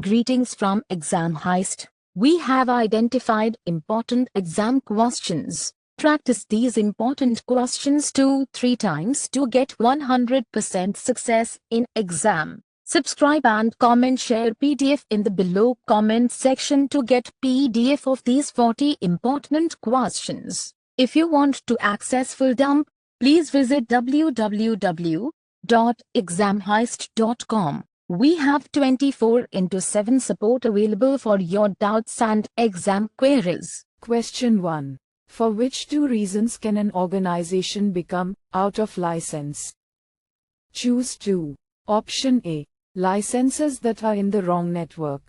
Greetings from Exam Heist. We have identified important exam questions. Practice these important questions 2-3 times to get 100% success in exam. Subscribe and comment, share PDF in the below comment section to get PDF of these 40 important questions. If you want to access full dump, please visit www.examheist.com. We have 24/7 support available for your doubts and exam queries. Question 1. For which two reasons can an organization become out of license? Choose 2. Option A. Licenses that are in the wrong network.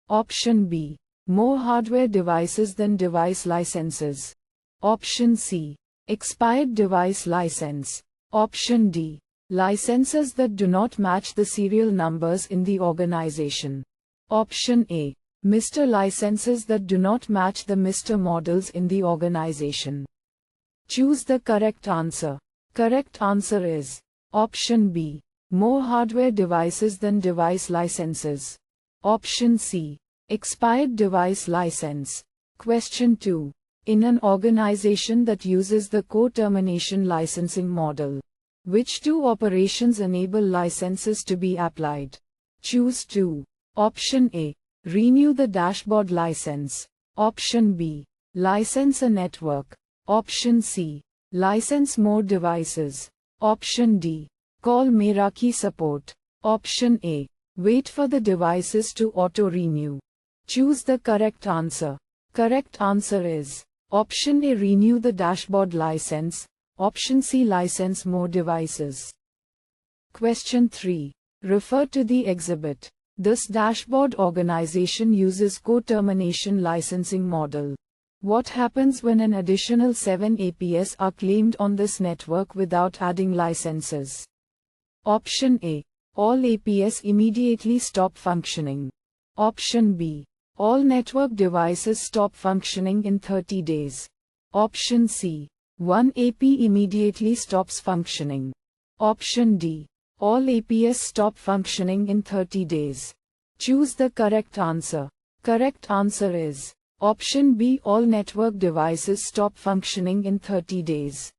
Option B. More hardware devices than device licenses. Option C. Expired device license. Option D. Licenses that do not match the serial numbers in the organization. Option A. Mr. Licenses that do not match the Mr. models in the organization. Choose the correct answer. Correct answer is Option B. More hardware devices than device licenses. Option C. Expired device license. Question 2. In an organization that uses the co-termination licensing model, which two operations enable licenses to be applied? Choose 2. Option A. Renew the dashboard license. Option B. License a network. Option C. License more devices. Option D. Call Meraki support. Option A. Wait for the devices to auto-renew. Choose the correct answer. Correct answer is Option A. Renew the dashboard license. Option C. License more devices. Question 3. Refer to the exhibit. This dashboard organization uses co-termination licensing model. What happens when an additional 7 APS are claimed on this network without adding licenses? Option A. All APS immediately stop functioning. Option B. All network devices stop functioning in 30 days. Option C. One AP immediately stops functioning. Option D. All APS stop functioning in 30 days. Choose the correct answer. Correct answer is Option B. All network devices stop functioning in 30 days.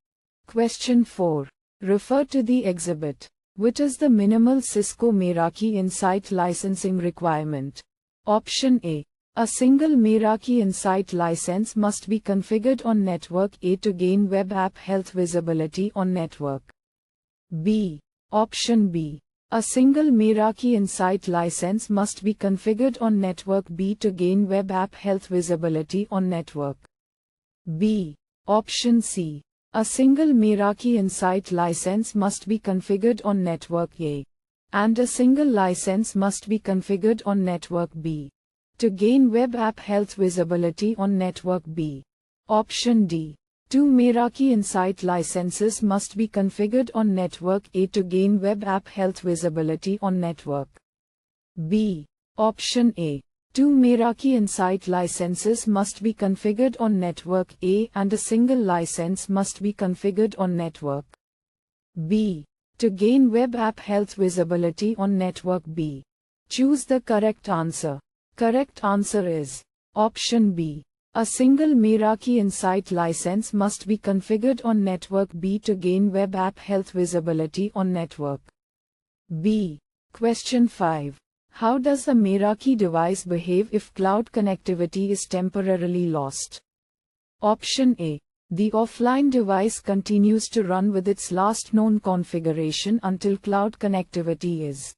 Question 4. Refer to the exhibit. What is the minimal Cisco-Meraki Insight licensing requirement? Option A. A single Meraki Insight license must be configured on network A to gain web app health visibility on network B. Option B. A single Meraki Insight license must be configured on network B to gain web app health visibility on network B. Option C. A single Meraki Insight license must be configured on network A, and a single license must be configured on network B to gain web app health visibility on network B. Option D. Two Meraki Insight licenses must be configured on network A to gain web app health visibility on network B. Option A. Two Meraki Insight licenses must be configured on network A and a single license must be configured on network B to gain web app health visibility on network B. Choose the correct answer. Correct answer is Option B. A single Meraki Insight license must be configured on network B to gain web app health visibility on network B. Question 5. How does a Meraki device behave if cloud connectivity is temporarily lost? Option A. The offline device continues to run with its last known configuration until cloud connectivity is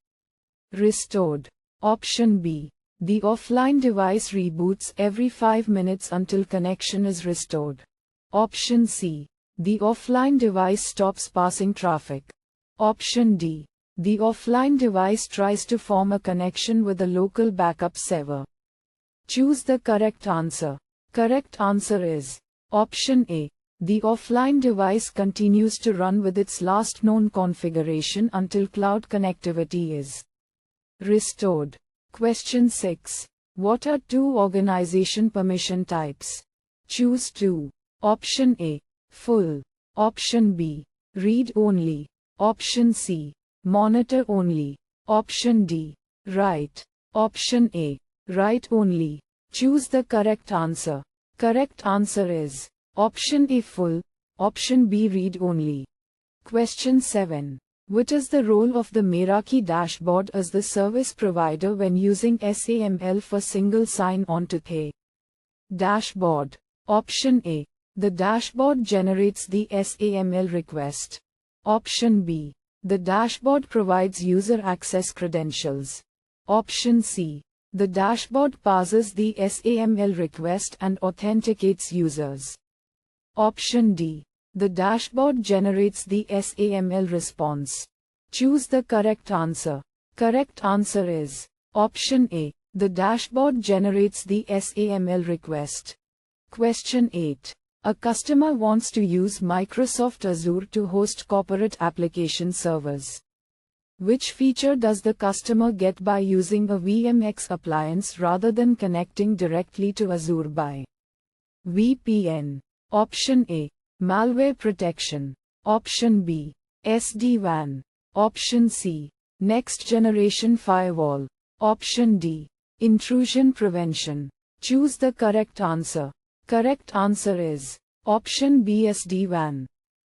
restored. Option B. The offline device reboots every 5 minutes until connection is restored. Option C. The offline device stops passing traffic. Option D. The offline device tries to form a connection with a local backup server. Choose the correct answer. Correct answer is Option A. The offline device continues to run with its last known configuration until cloud connectivity is restored. Question 6. What are two organization permission types? Choose 2. Option A. Full. Option B. Read only. Option C. Monitor only. Option D. Write. Option A. Write only. Choose the correct answer. Correct answer is option A, full. Option B, read only. Question 7. What is the role of the Meraki dashboard as the service provider when using SAML for single sign-on to pay? Dashboard. Option A. The dashboard generates the SAML request. Option B. The dashboard provides user access credentials. Option C. The dashboard parses the SAML request and authenticates users. Option D. The dashboard generates the SAML response. Choose the correct answer. Correct answer is option A. The dashboard generates the SAML request. Question 8. A customer wants to use Microsoft Azure to host corporate application servers. Which feature does the customer get by using a VMX appliance rather than connecting directly to Azure by VPN? Option A. Malware protection. Option B. SD-WAN. Option C. Next generation firewall. Option D. Intrusion prevention. Choose the correct answer. Correct answer is option B, SD-WAN.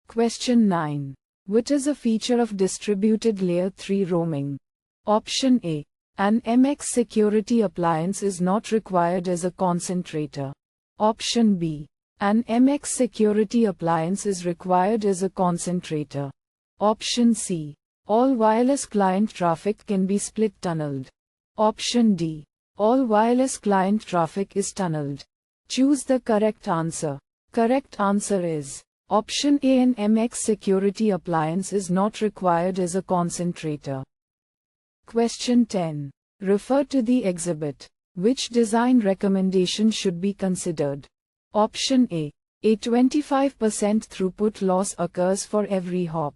Question 9. What is a feature of distributed layer 3 roaming? Option A. An MX security appliance is not required as a concentrator. Option B. An MX security appliance is required as a concentrator. Option C. All wireless client traffic can be split tunneled. Option D. All wireless client traffic is tunneled. Choose the correct answer. Correct answer is option A, an MX security appliance is not required as a concentrator. Question 10. Refer to the exhibit. Which design recommendation should be considered? Option A. A 25% throughput loss occurs for every hop.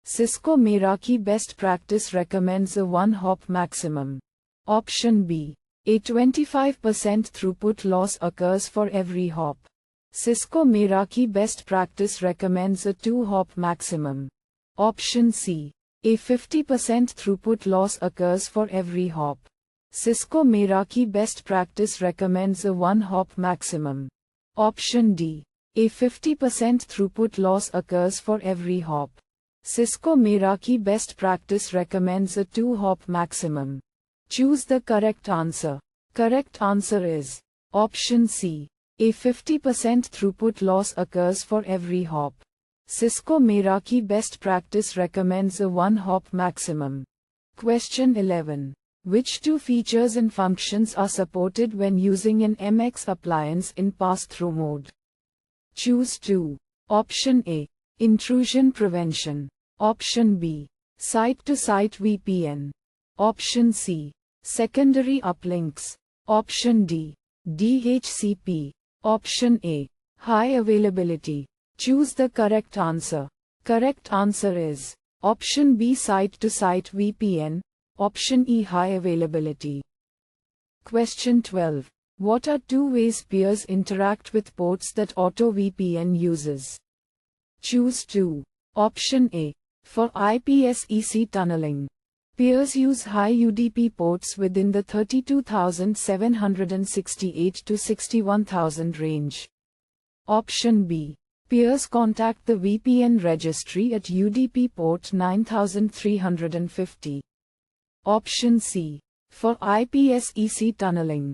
Cisco-Meraki best practice recommends a 1-hop maximum. Option B. A 25% throughput loss occurs for every hop. Cisco-Meraki best practice recommends a 2-hop maximum. Option C. A 50% throughput loss occurs for every hop. Cisco-Meraki best practice recommends a 1-hop maximum. Option D. A 50% throughput loss occurs for every hop. Cisco-Meraki best practice recommends a 2-hop maximum. Choose the correct answer. Correct answer is option C. A 50% throughput loss occurs for every hop. Cisco-Meraki best practice recommends a 1-hop maximum. Question 11. Which two features and functions are supported when using an MX appliance in pass-through mode? Choose 2. Option A. Intrusion prevention. Option B. Site-to-site VPN. Option C. Secondary uplinks. Option D. DHCP. Option A. High availability. Choose the correct answer. Correct answer is option B, site-to-site VPN. Option E, high availability. Question 12. What are two ways peers interact with ports that AutoVPN uses? Choose 2. Option A. For IPsec tunneling. Peers use high UDP ports within the 32,768 to 61,000 range. Option B. Peers contact the VPN registry at UDP port 9350. Option C. For IPsec tunneling.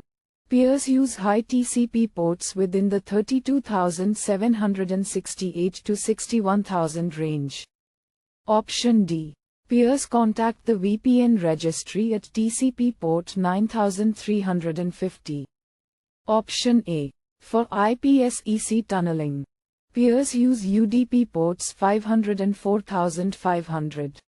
Peers use high TCP ports within the 32,768 to 61,000 range. Option D. Peers contact the VPN registry at TCP port 9350. Option A. For IPsec tunneling. Peers use UDP ports 504,500.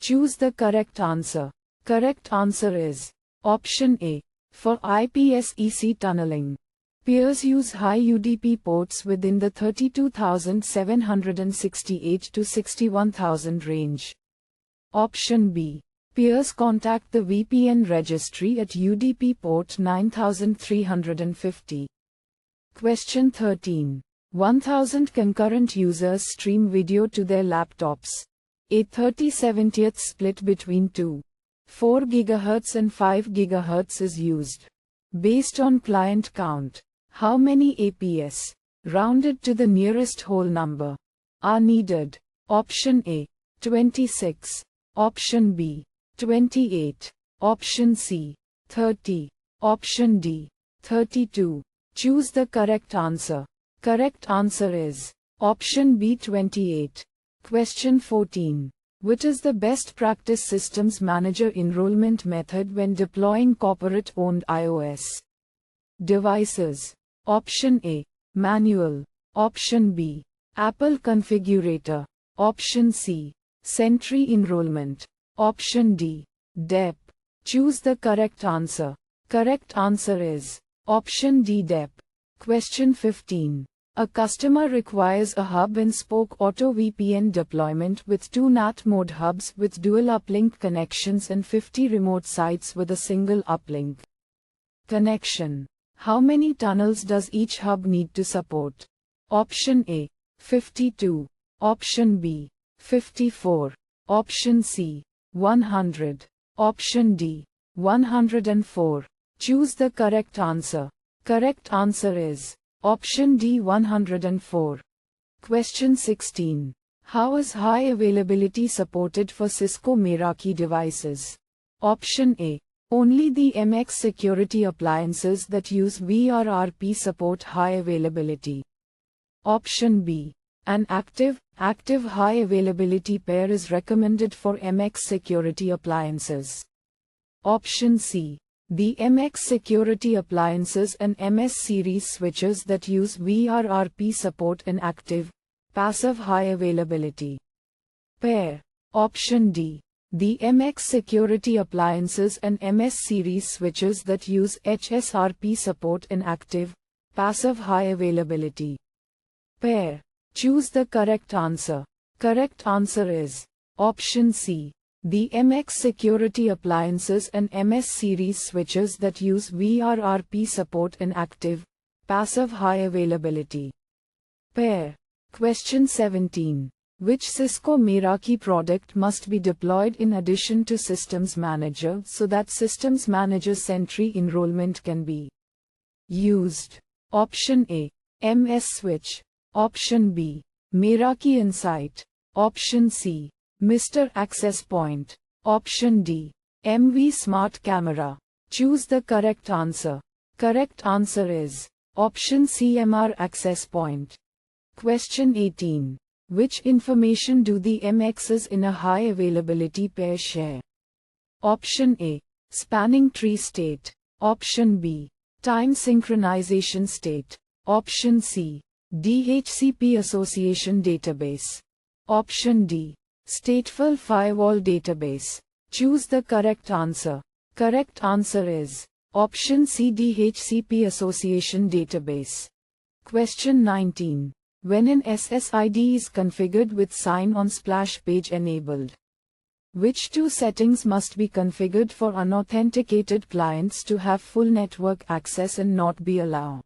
Choose the correct answer. Correct answer is option A. For IPsec tunneling. Peers use high UDP ports within the 32,768 to 61,000 range. Option B. Peers contact the VPN registry at UDP port 9350. Question 13. 1000 concurrent users stream video to their laptops. A 30/70th split between two. 4 GHz and 5 GHz is used. Based on client count, how many APS, rounded to the nearest whole number, are needed? Option A, 26. Option B, 28. Option C, 30. Option D, 32. Choose the correct answer. Correct answer is option B, 28. Question 14. Which is the best practice systems manager enrollment method when deploying corporate-owned iOS devices? Option A, manual. Option B, Apple configurator. Option C, Sentry enrollment. Option D, DEP. Choose the correct answer. Correct answer is option D, DEP. Question 15. A customer requires a hub-and-spoke auto VPN deployment with 2 NAT mode hubs with dual uplink connections and 50 remote sites with a single uplink connection. How many tunnels does each hub need to support? Option A, 52. Option B, 54. Option C, 100. Option D, 104. Choose the correct answer. Correct answer is option D, 104. Question 16. How is high availability supported for Cisco-Meraki devices? Option A. Only the MX security appliances that use VRRP support high availability. Option B. An active high availability pair is recommended for MX security appliances. Option C. The MX security appliances and MS series switches that use VRRP support an active, passive high availability pair. Option D. The MX security appliances and MS series switches that use HSRP support an active, passive high availability pair. Choose the correct answer. Correct answer is option C. The MX security appliances and MS series switches that use VRRP support an active, passive high availability pair. Question 17. Which Cisco-Meraki product must be deployed in addition to Systems Manager so that Systems Manager Sentry enrollment can be used? Option A, MS Switch. Option B, Meraki Insight. Option C, Mr. Access Point. Option D, MV Smart Camera. Choose the correct answer. Correct answer is option C, MR Access Point. Question 18. Which information do the MXs in a high availability pair share? Option A, spanning tree state. Option B, time synchronization state. Option C, DHCP association database. Option D, stateful firewall database. Choose the correct answer. Correct answer is option C, DHCP association database. Question 19. When an SSID is configured with sign-on splash page enabled, which two settings must be configured for unauthenticated clients to have full network access and not be allowed?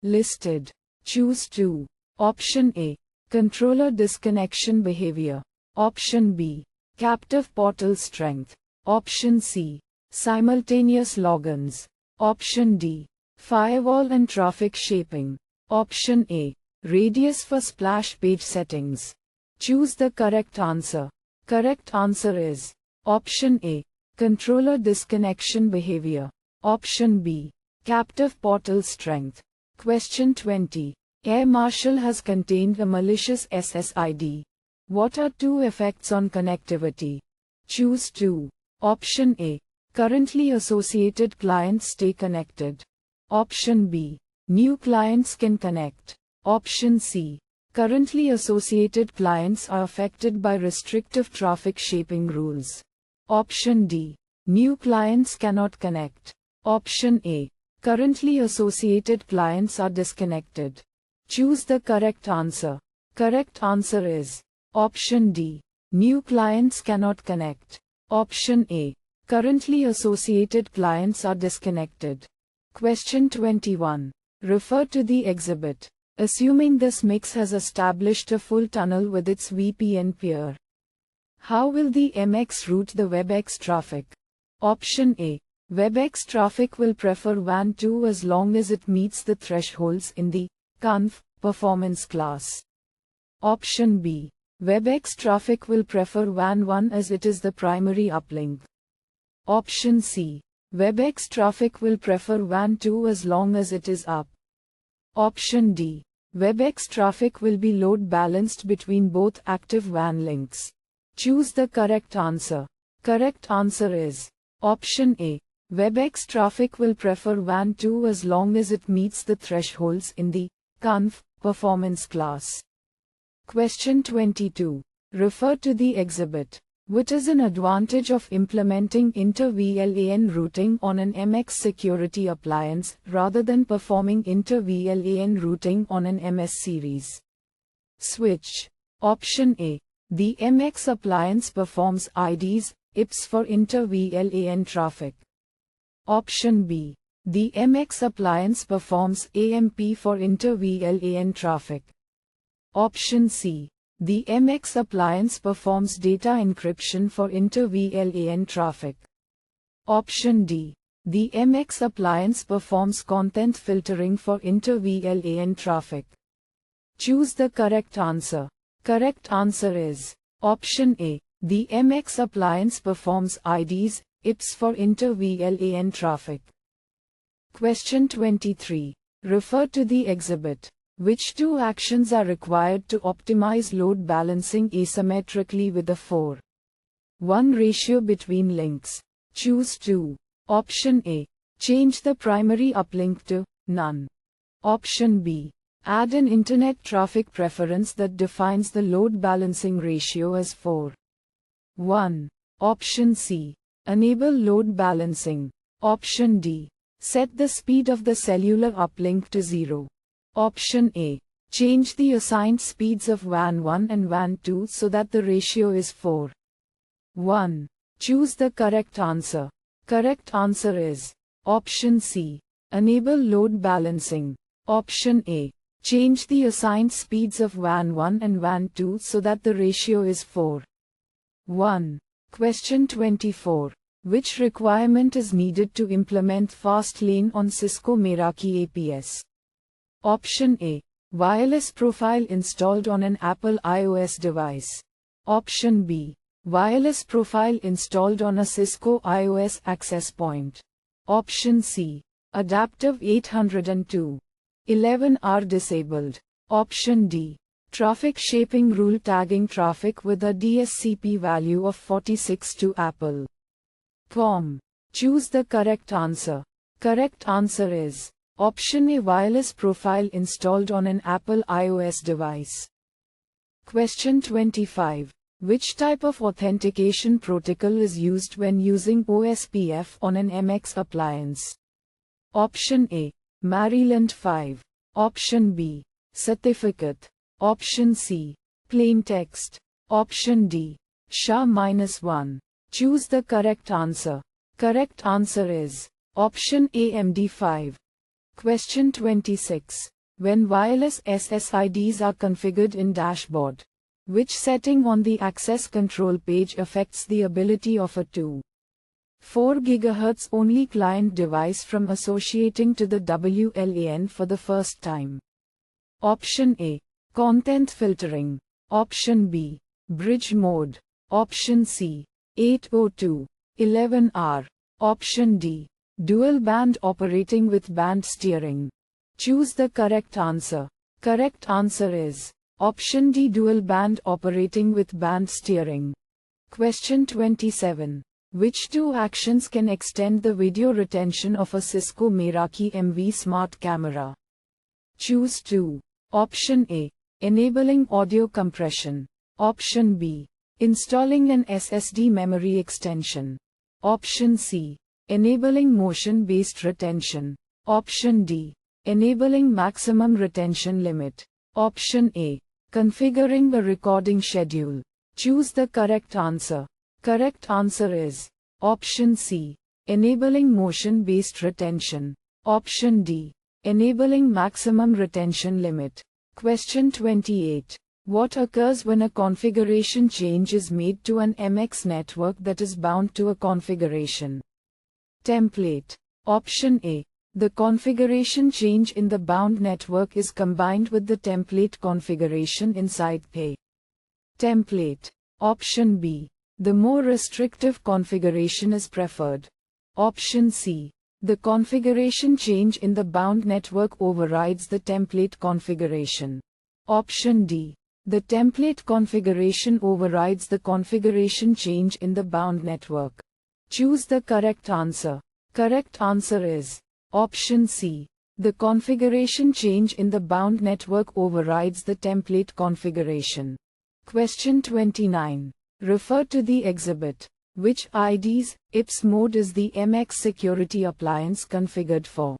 Listed. Choose 2. Option A, controller disconnection behavior. Option B, captive portal strength. Option C, simultaneous logins. Option D, firewall and traffic shaping. Option A, radius for splash page settings. Choose the correct answer. Correct answer is option A, controller disconnection behavior. Option B, captive portal strength. Question 20. Air Marshal has contained a malicious SSID. What are 2 effects on connectivity? Choose 2. Option A, currently associated clients stay connected. Option B, new clients can connect. Option C, currently associated clients are affected by restrictive traffic shaping rules. Option D, new clients cannot connect. Option A, currently associated clients are disconnected. Choose the correct answer. Correct answer is option D, new clients cannot connect. Option A, currently associated clients are disconnected. Question 21. Refer to the exhibit. Assuming this mix has established a full tunnel with its VPN peer, how will the MX route the WebEx traffic? Option A. WebEx traffic will prefer WAN 2 as long as it meets the thresholds in the conf performance class. Option B. WebEx traffic will prefer WAN 1 as it is the primary uplink. Option C. WebEx traffic will prefer WAN 2 as long as it is up. Option D. WebEx traffic will be load balanced between both active WAN links. Choose the correct answer. Correct answer is Option A. WebEx traffic will prefer WAN 2 as long as it meets the thresholds in the conf performance class. Question 22. Refer to the exhibit. What is an advantage of implementing inter-VLAN routing on an MX security appliance rather than performing inter-VLAN routing on an MS series switch? Option A. The MX appliance performs IDs, IPs for inter-VLAN traffic. Option B. The MX appliance performs AMP for inter-VLAN traffic. Option C. The MX appliance performs data encryption for inter-VLAN traffic. Option D. The MX appliance performs content filtering for inter-VLAN traffic. Choose the correct answer. Correct answer is Option A. The MX appliance performs IDs, IPs for inter-VLAN traffic. Question 23. Refer to the exhibit. Which two actions are required to optimize load balancing asymmetrically with a 4:1 ratio between links? Choose 2. Option A. Change the primary uplink to none. Option B. Add an internet traffic preference that defines the load balancing ratio as 4:1. Option C. Enable load balancing. Option D. Set the speed of the cellular uplink to 0. Option A. Change the assigned speeds of WAN 1 and WAN 2 so that the ratio is 4:1. Choose the correct answer. Correct answer is Option C. Enable load balancing. Option A. Change the assigned speeds of WAN 1 and WAN 2 so that the ratio is 4:1. Question 24. Which requirement is needed to implement fast lane on Cisco-Meraki APS? Option A. Wireless profile installed on an Apple iOS device. Option B. Wireless profile installed on a Cisco iOS access point. Option C. Adaptive 802.11r disabled. Option D. Traffic shaping rule tagging traffic with a DSCP value of 46 to Apple.com. Choose the correct answer. Correct answer is Option A. Wireless profile installed on an Apple iOS device. Question 25. Which type of authentication protocol is used when using OSPF on an MX appliance? Option A. Maryland 5. Option B. Certificate. Option C. Plain text. Option D. SHA-1. Choose the correct answer. Correct answer is Option A. MD5. Question 26. When wireless SSIDs are configured in dashboard, which setting on the access control page affects the ability of a 2.4 GHz only client device from associating to the WLAN for the first time? Option A. Content filtering. Option B. Bridge mode. Option C. 802.11r. Option D. Dual band operating with band steering. Choose the correct answer. Correct answer is Option D. Dual band operating with band steering. Question 27. Which two actions can extend the video retention of a Cisco-Meraki MV smart camera? Choose 2. Option A. Enabling audio compression. Option B. Installing an SSD memory extension. Option C. Enabling motion-based retention. Option D. Enabling maximum retention limit. Option A. Configuring the recording schedule. Choose the correct answer. Correct answer is Option C. Enabling motion-based retention. Option D. Enabling maximum retention limit. Question 28. What occurs when a configuration change is made to an MX network that is bound to a configuration? Template. Option A. The configuration change in the bound network is combined with the template configuration inside A. Template. Option B. The more restrictive configuration is preferred. Option C. The configuration change in the bound network overrides the template configuration. Option D. The template configuration overrides the configuration change in the bound network. Choose the correct answer. Correct answer is Option C. The configuration change in the bound network overrides the template configuration. Question 29. Refer to the exhibit. Which ID's IPS mode is the MX security appliance configured for?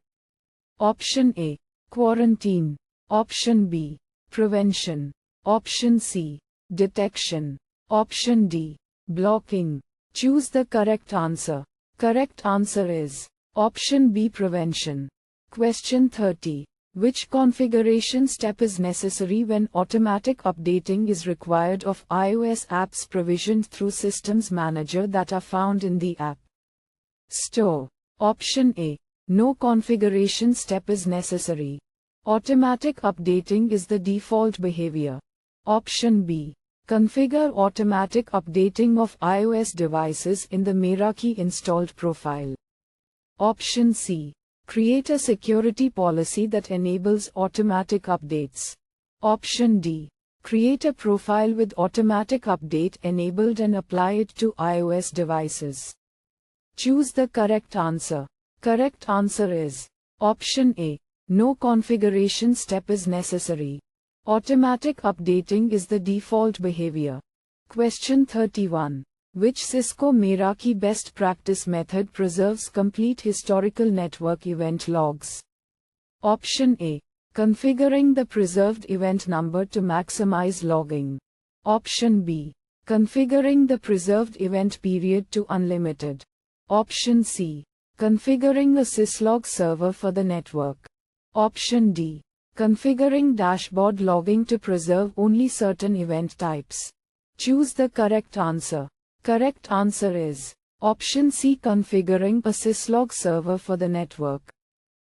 Option A. Quarantine. Option B. Prevention. Option C. Detection. Option D. Blocking. Choose the correct answer. Correct answer is Option B. Prevention. Question 30. Which configuration step is necessary when automatic updating is required of iOS apps provisioned through Systems Manager that are found in the App Store? Option A. No configuration step is necessary. Automatic updating is the default behavior. Option B. Configure automatic updating of iOS devices in the Meraki installed profile. Option C. Create a security policy that enables automatic updates. Option D. Create a profile with automatic update enabled and apply it to iOS devices. Choose the correct answer. Correct answer is Option A. No configuration step is necessary. Automatic updating is the default behavior. Question 31. Which Cisco-Meraki best practice method preserves complete historical network event logs? Option A. Configuring the preserved event number to maximize logging. Option B. Configuring the preserved event period to unlimited. Option C. Configuring a syslog server for the network. Option D. Configuring dashboard logging to preserve only certain event types. Choose the correct answer. Correct answer is Option C. Configuring a syslog server for the network.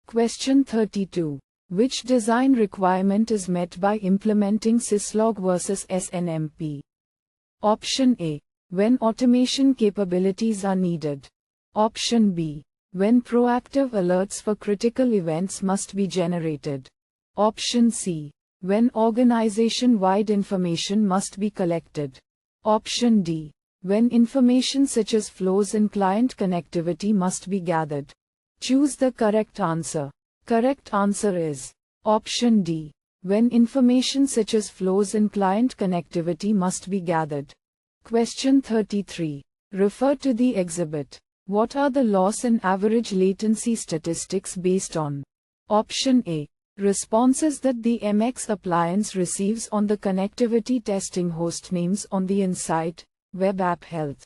Question 32. Which design requirement is met by implementing syslog versus SNMP? Option A. When automation capabilities are needed. Option B. When proactive alerts for critical events must be generated. Option C. When organization-wide information must be collected. Option D. When information such as flows in client connectivity must be gathered. Choose the correct answer. Correct answer is Option D. When information such as flows in client connectivity must be gathered. Question 33. Refer to the exhibit. What are the loss and average latency statistics based on? Option A. Responses that the MX appliance receives on the connectivity testing hostnames on the Insight Web App Health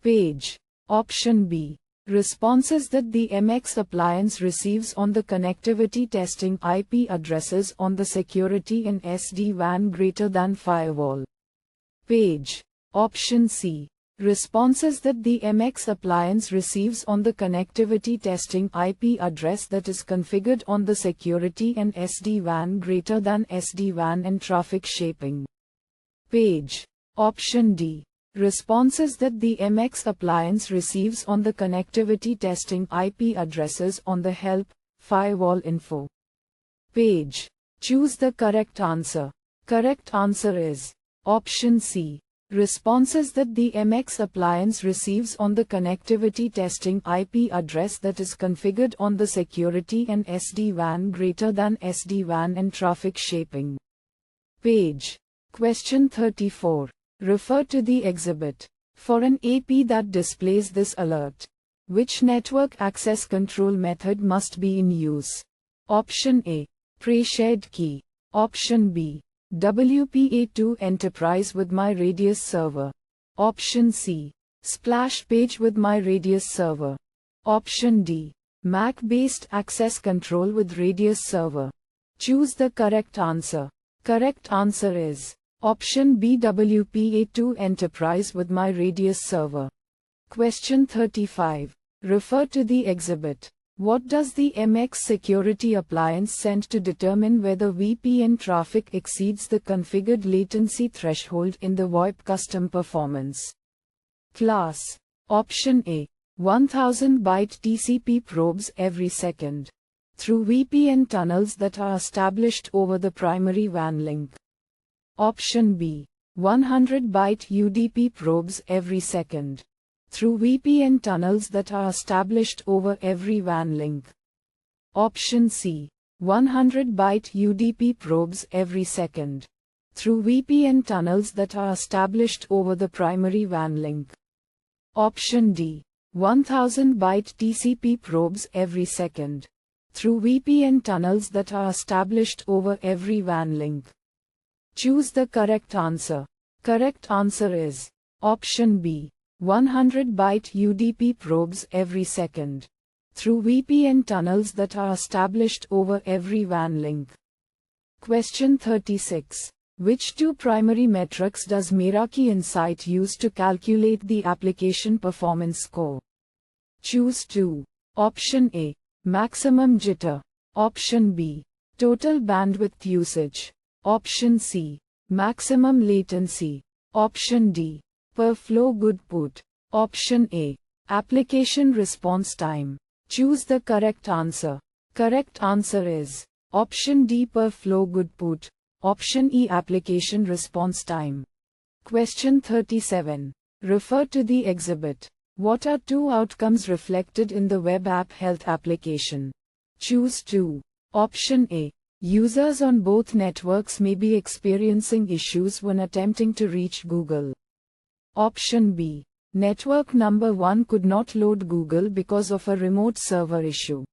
page. Option B. Responses that the MX appliance receives on the connectivity testing IP addresses on the Security and SD-WAN greater than firewall page. Option C. Responses that the MX appliance receives on the connectivity testing IP address that is configured on the Security and SD-WAN greater than SD-WAN and traffic shaping page. Option D. Responses that the MX appliance receives on the connectivity testing IP addresses on the Help Firewall Info page. Choose the correct answer. Correct answer is Option C. Responses that the MX appliance receives on the connectivity testing IP address that is configured on the Security and SD-WAN greater than SD-WAN and traffic shaping page. Question 34. Refer to the exhibit. For an AP that displays this alert, which network access control method must be in use? Option A. Pre-shared key. Option B. WPA2 Enterprise with My Radius Server. Option C. Splash page with My Radius Server. Option D. MAC-based access control with Radius Server. Choose the correct answer. Correct answer is Option B. WPA2 Enterprise with My Radius Server. Question 35. Refer to the exhibit. What does the MX security appliance send to determine whether VPN traffic exceeds the configured latency threshold in the VoIP custom performance? Class. Option A. 1000 byte TCP probes every second. Through VPN tunnels that are established over the primary WAN link. Option B. 100 byte UDP probes every second. Through VPN tunnels that are established over every WAN link. Option C. 100 byte UDP probes every second. Through VPN tunnels that are established over the primary WAN link. Option D. 1000 byte TCP probes every second. Through VPN tunnels that are established over every WAN link. Choose the correct answer. Correct answer is option B. 100 byte UDP probes every second. Through VPN tunnels that are established over every WAN link. Question 36. Which two primary metrics does Meraki Insight use to calculate the application performance score? Choose 2. Option A. Maximum jitter. Option B. Total bandwidth usage. Option C. Maximum latency. Option D. Per flow good put. Option A. Application response time. Choose the correct answer. Correct answer is option D. Per flow good put. Option E. Application response time. Question 37. Refer to the exhibit. What are two outcomes reflected in the web app health application? Choose 2. Option A. Users on both networks may be experiencing issues when attempting to reach Google. Option B. Network number 1 could not load Google because of a remote server issue.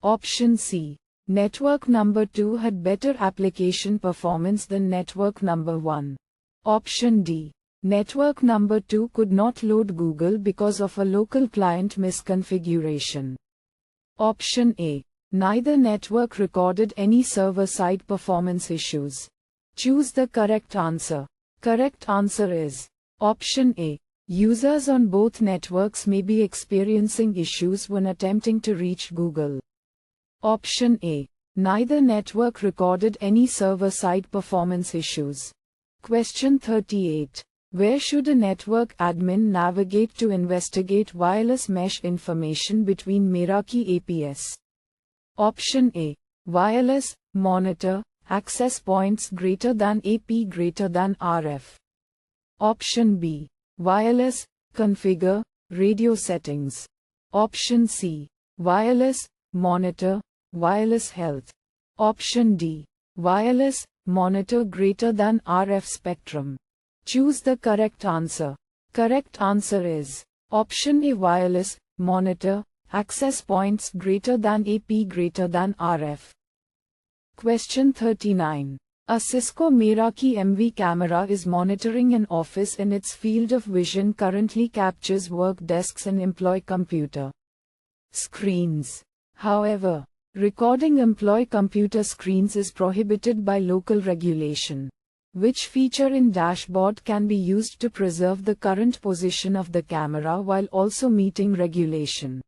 Option C. Network number 2 had better application performance than network number 1. Option D. Network number 2 could not load Google because of a local client misconfiguration. Option A. Neither network recorded any server-side performance issues. Choose the correct answer. Correct answer is option A. Users on both networks may be experiencing issues when attempting to reach Google. Option A. Neither network recorded any server-side performance issues. Question 38. Where should a network admin navigate to investigate wireless mesh information between Meraki APS? Option A. Wireless, monitor, access points greater than AP greater than RF. Option B. Wireless, configure, radio settings. Option C. Wireless, monitor, wireless health. Option D. Wireless, monitor greater than RF spectrum. Choose the correct answer. Correct answer is option A. Wireless, monitor, access points greater than AP greater than RF. Question 39. A Cisco-Meraki MV camera is monitoring an office and its field of vision currently captures work desks and employee computer screens. However, recording employee computer screens is prohibited by local regulation. Which feature in dashboard can be used to preserve the current position of the camera while also meeting regulation?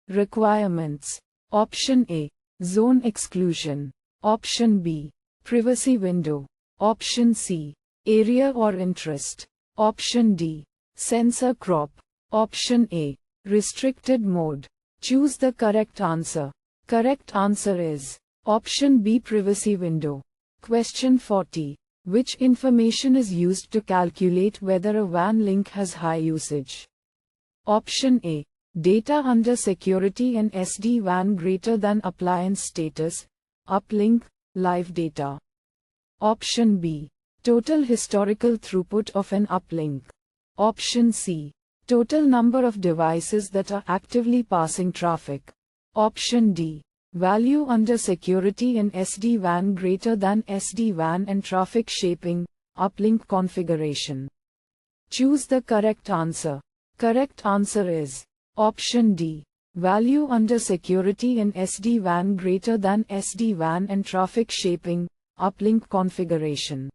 Requirements. Option A. Zone exclusion. Option B. Privacy window. Option C. Area or interest. Option D. Sensor crop. Option A. Restricted mode. Choose the correct answer. Correct answer is option B. Privacy window. Question 40. Which information is used to calculate whether a WAN link has high usage? Option A. Data under security and SD-WAN greater than appliance status, uplink, live data. Option B. Total historical throughput of an uplink. Option C. Total number of devices that are actively passing traffic. Option D. Value under security and SD-WAN greater than SD-WAN and traffic shaping, uplink configuration. Choose the correct answer. Correct answer is option D. Value under security and SD-WAN greater than SD-WAN and traffic shaping, uplink configuration.